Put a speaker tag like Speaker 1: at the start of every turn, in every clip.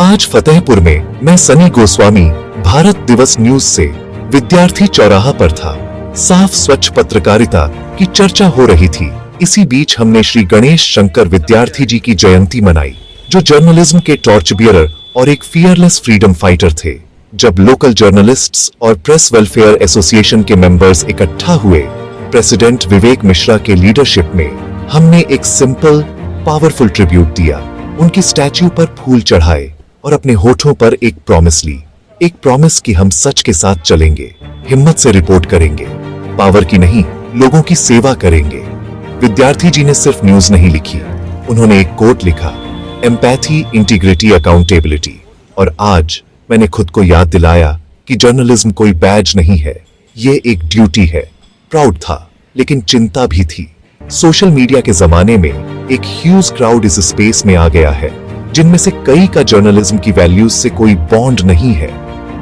Speaker 1: आज फतेहपुर में मैं सनी गोस्वामी भारत दिवस न्यूज से विद्यार्थी चौराहा पर था। साफ स्वच्छ पत्रकारिता की चर्चा हो रही थी। इसी बीच हमने श्री गणेश शंकर विद्यार्थी जी की जयंती मनाई, जो जर्नलिज्म के टॉर्च बियरर और एक फियरलेस फ्रीडम फाइटर थे। जब लोकल जर्नलिस्ट्स और प्रेस वेलफेयर एसोसिएशन के मेंबर्स इकट्ठा हुए, प्रेसिडेंट विवेक मिश्रा के लीडरशिप में हमने एक सिंपल पावरफुल ट्रिब्यूट दिया। उनकी स्टैच्यू पर फूल चढ़ाए और अपने होठों पर एक प्रॉमिस ली। एक प्रॉमिस कि हम सच के साथ चलेंगे, हिम्मत से रिपोर्ट करेंगे, पावर की नहीं लोगों की सेवा करेंगे। विद्यार्थी जी ने सिर्फ न्यूज नहीं लिखी, उन्होंने एक कोट लिखा, एम्पैथी, इंटीग्रिटी, अकाउंटेबिलिटी। और आज मैंने खुद को याद दिलाया कि जर्नलिज्म कोई बैज नहीं है, ये एक ड्यूटी है। प्राउड था, लेकिन चिंता भी थी। सोशल मीडिया के जमाने में एक ह्यूज क्राउड इस स्पेस में आ गया है, जिनमें से कई का जर्नलिज्म की वैल्यूज से कोई बॉन्ड नहीं है।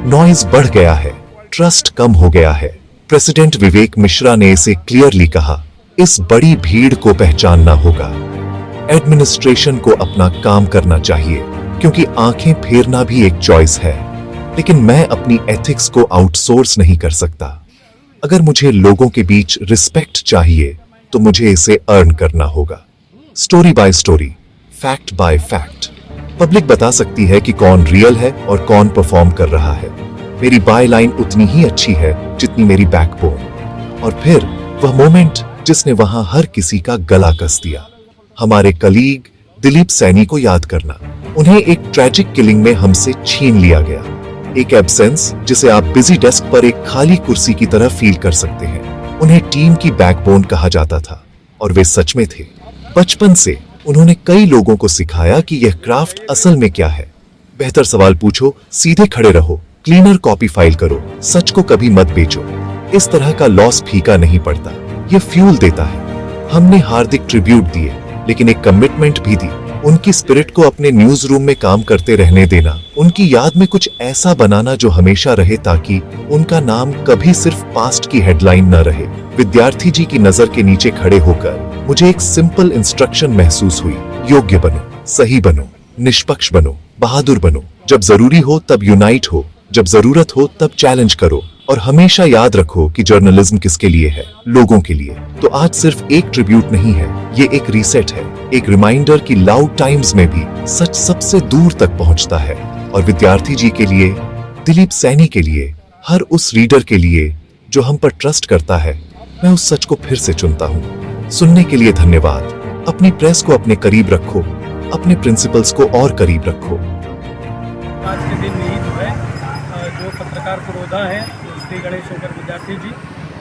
Speaker 1: नॉइज बढ़ गया है, ट्रस्ट कम हो गया है। प्रेसिडेंट विवेक मिश्रा ने इसे क्लियरली कहा, इस बड़ी भीड़ को पहचानना होगा। एडमिनिस्ट्रेशन को अपना काम करना चाहिए, क्योंकि आंखें फेरना भी एक चॉइस है। लेकिन मैं अपनी एथिक्स को आउटसोर्स नहीं कर सकता। अगर मुझे लोगों के बीच रिस्पेक्ट चाहिए तो मुझे इसे अर्न करना होगा। Story by story, fact bye fact. Public बता सकती है कि कौन रियल है और कौन परफॉर्म कर रहा है। मेरी बाय लाइन उतनी ही अच्छी है जितनी मेरी बैकबोन। और फिर वह मोमेंट जिसने वहां हर किसी का गला कस दिया, हमारे कलीग दिलीप सैनी को याद करना। उन्हें एक ट्रैजिक किलिंग में हमसे छीन लिया गया। एक एब्सेंस जिसे आप बिजी डेस्क पर एक खाली कुर्सी की तरह फील कर सकते हैं। उन्हें टीम की बैकबोन कहा जाता था, और वे सच में थे। बचपन से उन्होंने कई लोगों को सिखाया कि यह क्राफ्ट असल में क्या है। बेहतर सवाल पूछो, सीधे खड़े रहो, क्लीनर कॉपी फाइल करो, सच को कभी मत बेचो। इस तरह का लॉस फीका नहीं पड़ता, यह फ्यूल देता है। हमने हार्दिक ट्रिब्यूट दिए, लेकिन एक कमिटमेंट भी दी, उनकी स्पिरिट को अपने न्यूज रूम में काम करते रहने देना, उनकी याद में कुछ ऐसा बनाना जो हमेशा रहे, ताकि उनका नाम कभी सिर्फ पास्ट की हेडलाइन न रहे। विद्यार्थी जी की नजर के नीचे खड़े होकर मुझे एक सिंपल इंस्ट्रक्शन महसूस हुई, योग्य बनो, सही बनो, निष्पक्ष बनो, बहादुर बनो। जब जरूरी हो तब यूनाइट हो, जब जरूरत हो तब चैलेंज करो, और हमेशा याद रखो कि जर्नलिज्म किसके लिए है, लोगों के लिए। तो आज सिर्फ एक ट्रिब्यूट नहीं है, ये एक रीसेट है, एक रिमाइंडर कि लाउड टाइम्स में भी सच सबसे दूर तक पहुंचता है। और विद्यार्थी जी के लिए, दिलीप सैनी के लिए, हर उस रीडर के लिए जो हम पर ट्रस्ट करता है, मैं उस सच को फिर से चुनता हूँ। सुनने के लिए धन्यवाद। अपनी प्रेस को अपने करीब रखो, अपने प्रिंसिपल्स को और करीब रखो।
Speaker 2: आज के दिन यही जो है, जो पत्रकार पुरोधा है श्री गणेश शंकर विद्यार्थी जी,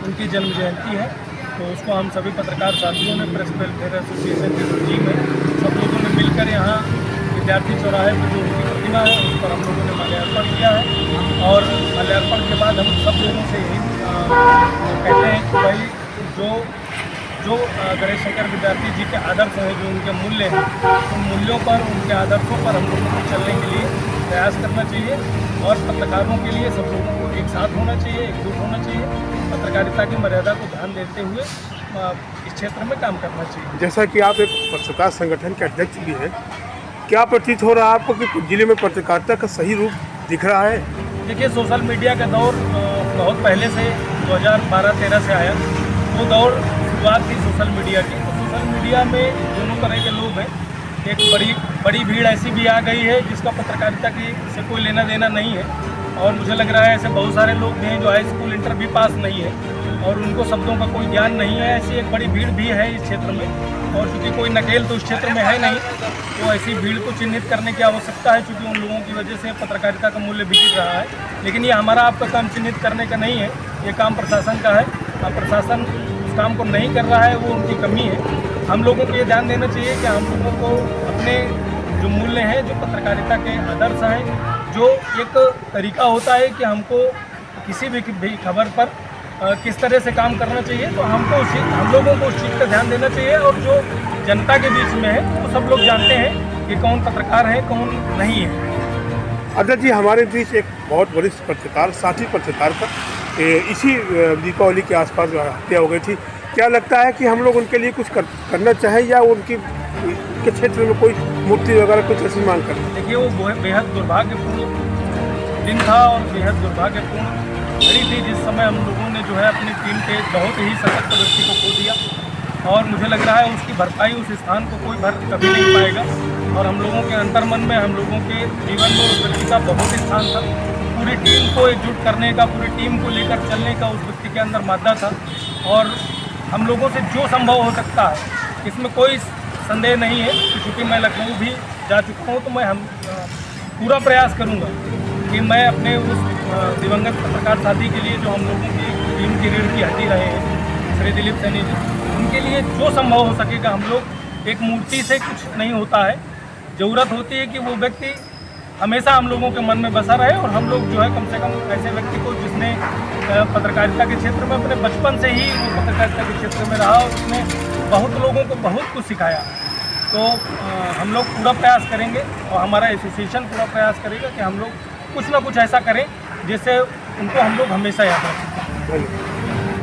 Speaker 2: उनकी जन्म जयंती है। तो उसको हम सभी पत्रकार साथियों ने, प्रेस वेलफेयर एसोसिएशन की टीम है, सब लोगों ने मिलकर यहाँ विद्यार्थी चौराहे पर जो उनकी प्रतिमा है उस पर हम लोगों ने माल्यार्पण किया है। और माल्यार्पण के बाद हम सब लोगों से यही कहते हैं कि भाई जो गणेश शंकर विद्यार्थी जी के आदर्श हैं, जो उनके मूल्य हैं, उन मूल्यों पर, उनके आदर्शों पर हम लोगों को चलने के लिए प्रयास करना चाहिए। और पत्रकारों के लिए सब लोगों को एक साथ होना चाहिए, एकजुट होना चाहिए, पत्रकारिता की मर्यादा को ध्यान देते हुए इस क्षेत्र में काम करना चाहिए।
Speaker 3: जैसा कि आप एक पत्रकार संगठन के अध्यक्ष भी हैं, क्या प्रतीत हो रहा है आपको कि जिले में पत्रकारिता का सही रूप दिख रहा है?
Speaker 2: देखिए, सोशल मीडिया का दौर बहुत पहले से 2012-13 से आया। वो दौर शुरुआत थी सोशल मीडिया की। तो सोशल मीडिया में दोनों तरह के लोग हैं। एक बड़ी भीड़ ऐसी भी आ गई है जिसका पत्रकारिता की से कोई लेना देना नहीं है। और मुझे लग रहा है ऐसे बहुत सारे लोग हैं जो हाई स्कूल इंटर भी पास नहीं है और उनको शब्दों का कोई ज्ञान नहीं है। ऐसी एक बड़ी भीड़ भी है इस क्षेत्र में, और चूँकि कोई नकेल तो इस क्षेत्र में है नहीं, तो ऐसी भीड़ को चिन्हित करने की आवश्यकता है, क्योंकि उन लोगों की वजह से पत्रकारिता का मूल्य बिगड़ रहा है। लेकिन ये हमारा आपका काम चिन्हित करने का नहीं है, ये काम प्रशासन का है। अब प्रशासन उस काम को नहीं कर रहा है, वो उनकी कमी है। हम लोगों को ये ध्यान देना चाहिए कि हम लोगों को अपने जो मूल्य हैं, जो पत्रकारिता के आदर्श हैं, जो एक तरीका होता है कि हमको किसी भी खबर पर किस तरह से काम करना चाहिए, तो हम लोगों को उस चीज़ का ध्यान देना चाहिए। और जो जनता के बीच में है, वो सब लोग जानते हैं कि कौन पत्रकार है, कौन नहीं है।
Speaker 3: अध्यक्ष जी, हमारे बीच एक बहुत वरिष्ठ पत्रकार, साथी पत्रकार का इसी दीपावली के आसपास हत्या हो गई थी। क्या लगता है कि हम लोग उनके लिए कुछ करना चाहें, या उनके क्षेत्र में कोई मूर्ति वगैरह कुछ ऐसी मांग करते हैं?
Speaker 2: देखिए, वो बेहद दुर्भाग्यपूर्ण दिन था और बेहद दुर्भाग्यपूर्ण घड़ी थी जिस समय हम लोगों ने जो है अपनी टीम के बहुत ही सशक्त व्यक्ति को खो दिया, और मुझे लग रहा है उसकी भरपाई उस स्थान को कोई भर कभी नहीं पाएगा। और हम लोगों के अंतर्मन में, हम लोगों के जीवन में उस व्यक्ति का बहुत ही स्थान था। पूरी टीम को एकजुट करने का, पूरी टीम को लेकर चलने का उस व्यक्ति के अंदर मादा था, और हम लोगों से जो संभव हो सकता है इसमें कोई संदेह नहीं है। क्योंकि मैं लखनऊ भी जा चुका हूँ, तो मैं पूरा प्रयास करूँगा कि मैं अपने उस दिवंगत पत्रकार साथी के लिए, जो हम लोगों की टीम की रीढ़ की हड्डी रहे हैं, श्री दिलीप सैनी जी, उनके लिए जो संभव हो सकेगा हम लोग। एक मूर्ति से कुछ नहीं होता है, ज़रूरत होती है कि वो व्यक्ति हमेशा हम लोगों के मन में बसा रहे, और हम लोग जो है कम से कम ऐसे व्यक्ति को जिसने पत्रकारिता के क्षेत्र में अपने बचपन से ही वो पत्रकारिता के क्षेत्र में रहा, उसने बहुत लोगों को बहुत कुछ सिखाया। तो हम लोग पूरा प्रयास करेंगे, और हमारा एसोसिएशन पूरा प्रयास करेगा कि हम लोग कुछ ना कुछ ऐसा करें जिससे उनको हम लोग हमेशा याद रखें।